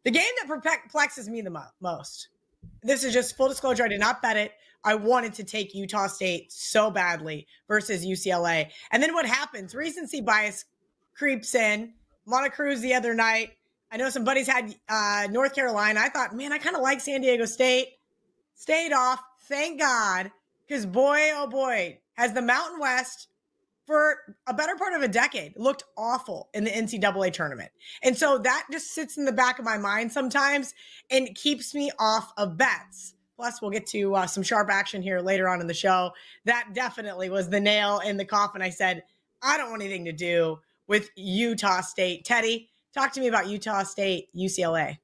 The game that perplexes me the most, this is just full disclosure, I did not bet it. I wanted to take Utah State so badly versus UCLA. And then what happens? Recency bias creeps in. Montecruz Cruz the other night. I know some buddies had North Carolina. I thought, man, I kind of like San Diego State. Stayed off. Thank God. Because boy, oh boy, has the Mountain West for a better part of a decade looked awful in the NCAA tournament. And so that just sits in the back of my mind sometimes and keeps me off of bets. Plus, we'll get to some sharp action here later on in the show. That definitely was the nail in the coffin. I said, I don't want anything to do with Utah State. Teddy, talk to me about Utah State, UCLA.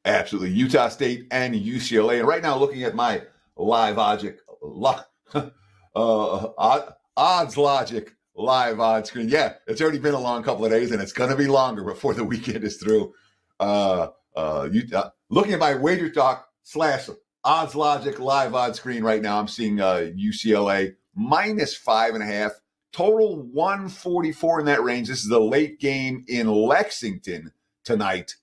Absolutely. Utah State and UCLA. And right now, looking at my Odds Logic live odds screen. Yeah, it's already been a long couple of days, and it's going to be longer before the weekend is through. Looking at my WagerTalk / Odds Logic live odds screen right now, I'm seeing UCLA -5.5. Total 144 in that range. This is a late game in Lexington tonight.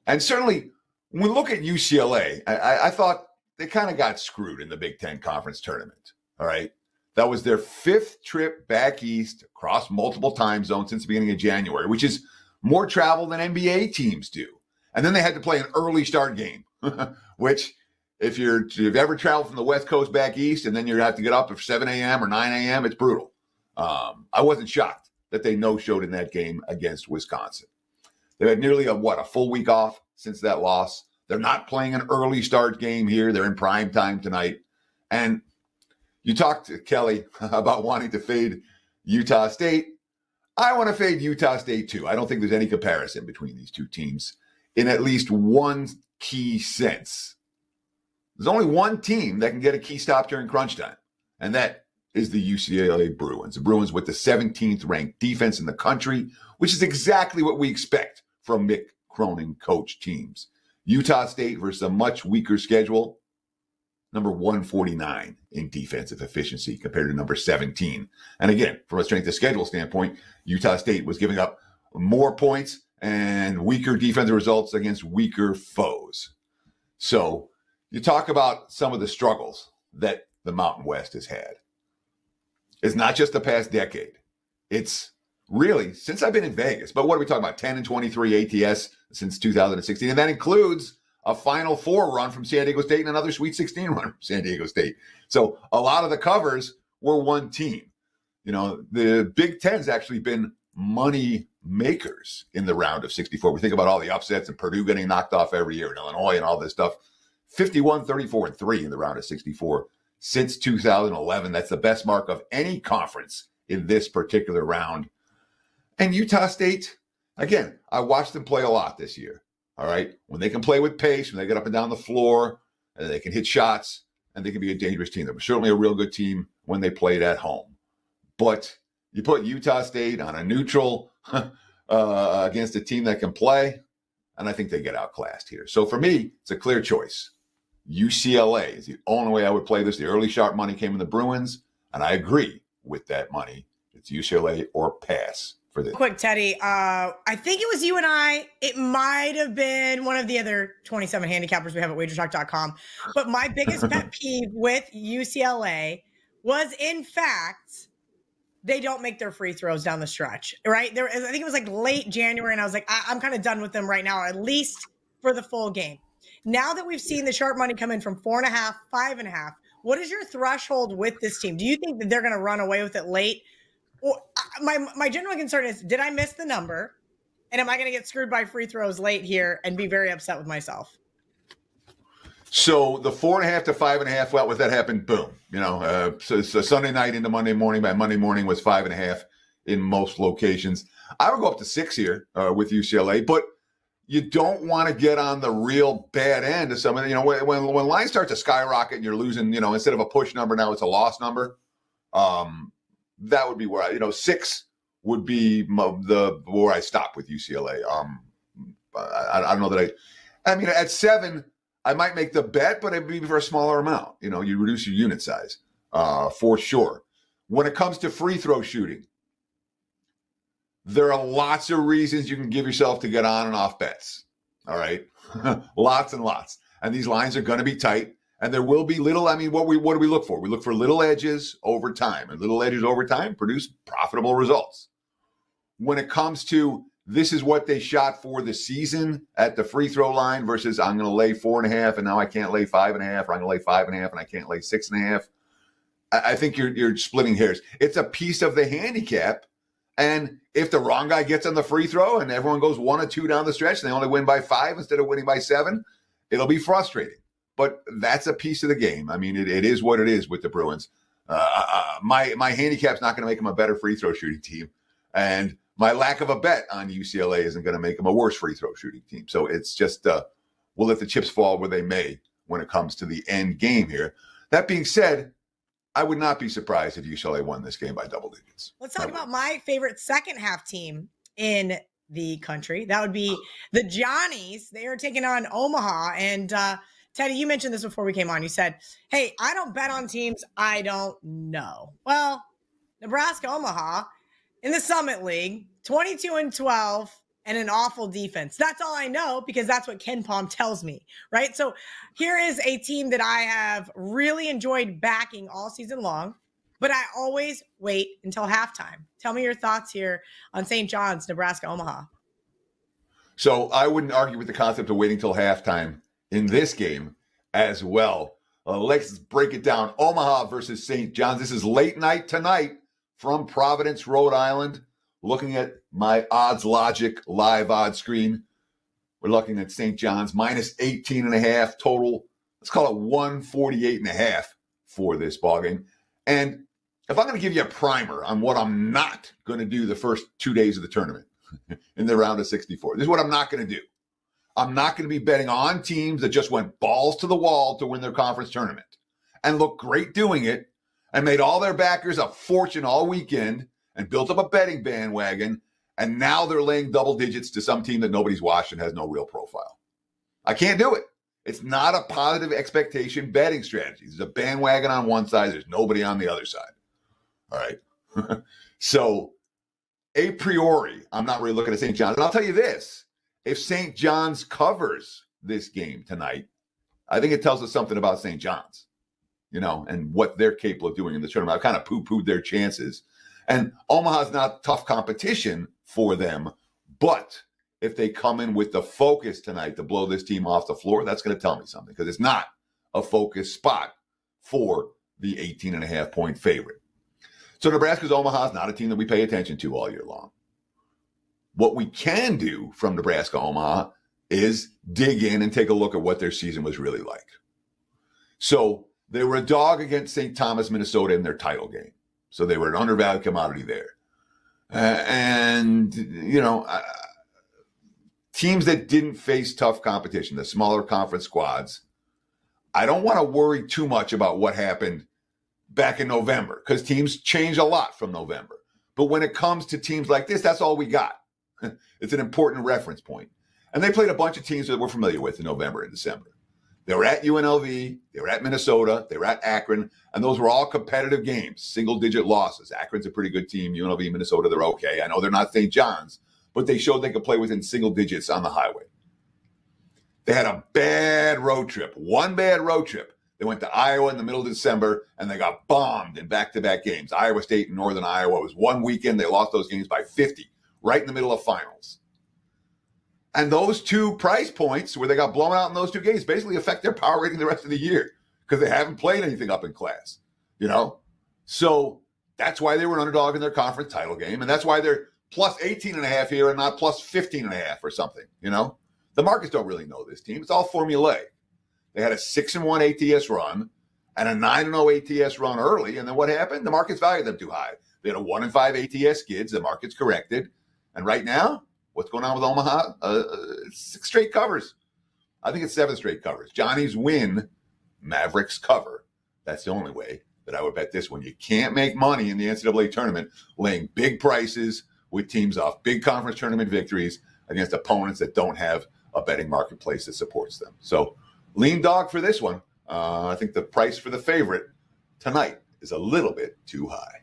And certainly, when we look at UCLA, I thought they kind of got screwed in the Big Ten Conference Tournament. All right. That was their 5th trip back east across multiple time zones since the beginning of January, which is more travel than NBA teams do. And then they had to play an early start game, which if you've ever traveled from the West Coast back east and then you have to get up at 7 a.m. or 9 a.m., it's brutal. I wasn't shocked that they no-showed in that game against Wisconsin. They had nearly a full week off since that loss. They're not playing an early start game here. They're in prime time tonight. And you talked to Kelly about wanting to fade Utah State. I want to fade Utah State too. I don't think there's any comparison between these two teams in at least one key sense. There's only one team that can get a key stop during crunch time, and that is the UCLA Bruins. The Bruins with the 17th ranked defense in the country, which is exactly what we expect from Mick Cronin coach teams. Utah State versus a much weaker schedule, number 149 in defensive efficiency compared to number 17. And again, from a strength of schedule standpoint, Utah State was giving up more points and weaker defensive results against weaker foes. So you talk about some of the struggles that the Mountain West has had. It's not just the past decade. It's really since I've been in Vegas. But what are we talking about? 10 and 23 ATS since 2016. And that includes a Final Four run from San Diego State and another Sweet 16 run from San Diego State. So a lot of the covers were one team. You know, the Big Ten's actually been money makers in the round of 64. We think about all the upsets and Purdue getting knocked off every year in Illinois and all this stuff. 51, 34, and 3 in the round of 64 since 2011. That's the best mark of any conference in this particular round. And Utah State, again, I watched them play a lot this year. All right. When they can play with pace, when they get up and down the floor, and they can hit shots, and they can be a dangerous team. They were certainly a real good team when they played at home. But you put Utah State on a neutral against a team that can play, and I think they get outclassed here. So for me, it's a clear choice. UCLA is the only way I would play this. The early sharp money came in the Bruins, and I agree with that money. It's UCLA or pass. Quick, Teddy. I think it was you and I. It might have been one of the other 27 handicappers we have at WagerTalk.com. But my biggest pet peeve with UCLA was, in fact, they don't make their free throws down the stretch, right? I think it was like late January, and I was like, I'm kind of done with them right now, at least for the full game. Now that we've seen the sharp money come in from 4.5, 5.5, what is your threshold with this team? Do you think that they're going to run away with it late? Well, my general concern is, did I miss the number? And am I going to get screwed by free throws late here and be very upset with myself? So the 4.5 to 5.5, well, with that happened, boom. You know, so Sunday night into Monday morning. By Monday morning was 5.5 in most locations. I would go up to 6 here with UCLA, but you don't want to get on the real bad end of some of the, you know, when lines start to skyrocket and you're losing, you know, instead of a push number, now it's a loss number. That would be where 6 would be where I stop with UCLA. I don't know that I mean, at 7, I might make the bet, but it'd be for a smaller amount. You know, you reduce your unit size for sure. When it comes to free throw shooting, there are lots of reasons you can give yourself to get on and off bets. All right. Lots and lots. And these lines are going to be tight. And there will be little, what do we look for? We look for little edges over time. And little edges over time produce profitable results. When it comes to this is what they shot for the season at the free throw line versus I'm going to lay 4.5 and now I can't lay 5.5, or I'm going to lay 5.5 and I can't lay 6.5. I think you're splitting hairs. It's a piece of the handicap. And if the wrong guy gets on the free throw and everyone goes 1 or 2 down the stretch and they only win by 5 instead of winning by 7, it'll be frustrating. But that's a piece of the game. It is what it is with the Bruins. My handicap's not going to make them a better free throw shooting team. And my lack of a bet on UCLA isn't going to make them a worse free throw shooting team. So it's just we'll let the chips fall where they may when it comes to the end game here. That being said, I would not be surprised if UCLA won this game by double digits. Let's talk about my favorite second half team in the country. That would be the Johnnies. They are taking on Omaha. And Teddy, you mentioned this before we came on. You said, hey, I don't bet on teams I don't know. Well, Nebraska, Omaha in the Summit League, 22-12 and an awful defense. That's all I know because that's what Ken Palm tells me, right? So here is a team that I have really enjoyed backing all season long, but I always wait until halftime. Tell me your thoughts here on St. John's, Nebraska, Omaha. So I wouldn't argue with the concept of waiting till halftime in this game as well. Let's break it down. Omaha versus St. John's. This is late night tonight from Providence, Rhode Island. Looking at my odds logic live odds screen, we're looking at St. John's minus 18.5 total. Let's call it 148.5 for this ballgame. And if I'm going to give you a primer on what I'm not going to do the first 2 days of the tournament in the round of 64, this is what I'm not going to do. I'm not going to be betting on teams that just went balls to the wall to win their conference tournament and look great doing it and made all their backers a fortune all weekend and built up a betting bandwagon, and now they're laying double digits to some team that nobody's watched and has no real profile. I can't do it. It's not a positive expectation betting strategy. There's a bandwagon on one side. There's nobody on the other side. All right. So a priori, I'm not really looking at St. John's. And I'll tell you this. If St. John's covers this game tonight, I think it tells us something about St. John's, and what they're capable of doing in the tournament. I've kind of poo-pooed their chances. And Omaha's not tough competition for them, but if they come in with the focus tonight to blow this team off the floor, that's going to tell me something because it's not a focus spot for the 18.5 point favorite. So Nebraska's Omaha is not a team that we pay attention to all year long. What we can do from Nebraska Omaha is dig in and take a look at what their season was really like. So they were a dog against St. Thomas, Minnesota in their title game. So they were an undervalued commodity there. Teams that didn't face tough competition, the smaller conference squads, I don't want to worry too much about what happened back in November because teams change a lot from November. But when it comes to teams like this, that's all we got. It's an important reference point. And they played a bunch of teams that we're familiar with in November and December. They were at UNLV, they were at Minnesota, they were at Akron, and those were all competitive games, single-digit losses. Akron's a pretty good team. UNLV, Minnesota, they're okay. I know they're not St. John's, but they showed they could play within single digits on the highway. They had a bad road trip, one bad road trip. They went to Iowa in the middle of December, and they got bombed in back-to-back games. Iowa State and Northern Iowa. It was one weekend. They lost those games by 50, right in the middle of finals. And those 2 price points where they got blown out in those 2 games basically affect their power rating the rest of the year because they haven't played anything up in class, So that's why they were an underdog in their conference title game. And that's why they're plus 18.5 here and not plus 15.5 or something, The markets don't really know this team. It's all formulaic. They had a 6-1 ATS run and a 9-0 ATS run early. And then what happened? The markets valued them too high. They had a 1-5 ATS skids. The market's corrected. And right now, what's going on with Omaha? 6 straight covers. I think it's 7 straight covers. Johnny's win, Mavericks cover. That's the only way that I would bet this one. You can't make money in the NCAA tournament laying big prices with teams off big conference tournament victories against opponents that don't have a betting marketplace that supports them. So lean dog for this one. I think the price for the favorite tonight is a little bit too high.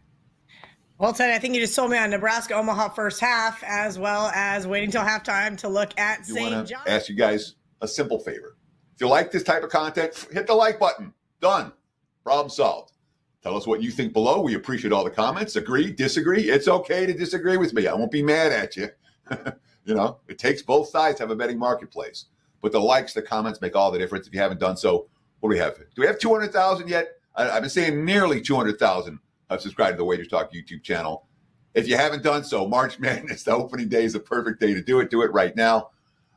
Well, Ted, I think you just told me on Nebraska Omaha first half, as well as waiting till halftime to look at St. John. Ask you guys a simple favor. If you like this type of content, hit the like button. Done. Problem solved. Tell us what you think below. We appreciate all the comments. Agree, disagree. It's okay to disagree with me. I won't be mad at you. You know, it takes both sides to have a betting marketplace. But the likes, the comments make all the difference. If you haven't done so, what do we have? Do we have 200,000 yet? I've been saying nearly 200,000 have subscribed to the WagerTalk YouTube channel. If you haven't done so, March Madness, the opening day is the perfect day to do it. Do it right now.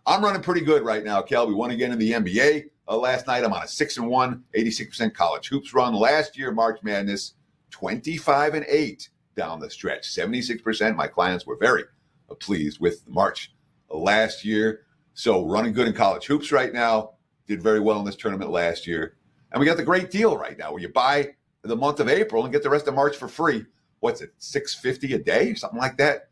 I'm running pretty good right now, Kel. We won again in the NBA last night. I'm on a 6-1, 86% college hoops run. Last year, March Madness, 25-8 down the stretch, 76%. My clients were very pleased with the March last year. So running good in college hoops right now. Did very well in this tournament last year. And we got the great deal right now where you buy the month of April and get the rest of March for free. What's it, $6.50 a day, something like that?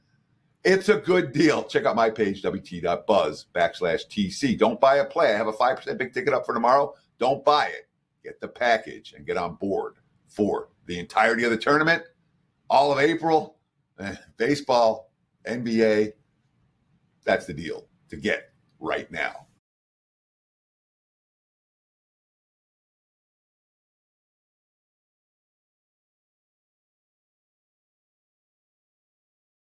It's a good deal. Check out my page, wt.buzz/TC. Don't buy a play. I have a 5% big ticket up for tomorrow. Don't buy it. Get the package and get on board for the entirety of the tournament, all of April, baseball, NBA. That's the deal to get right now.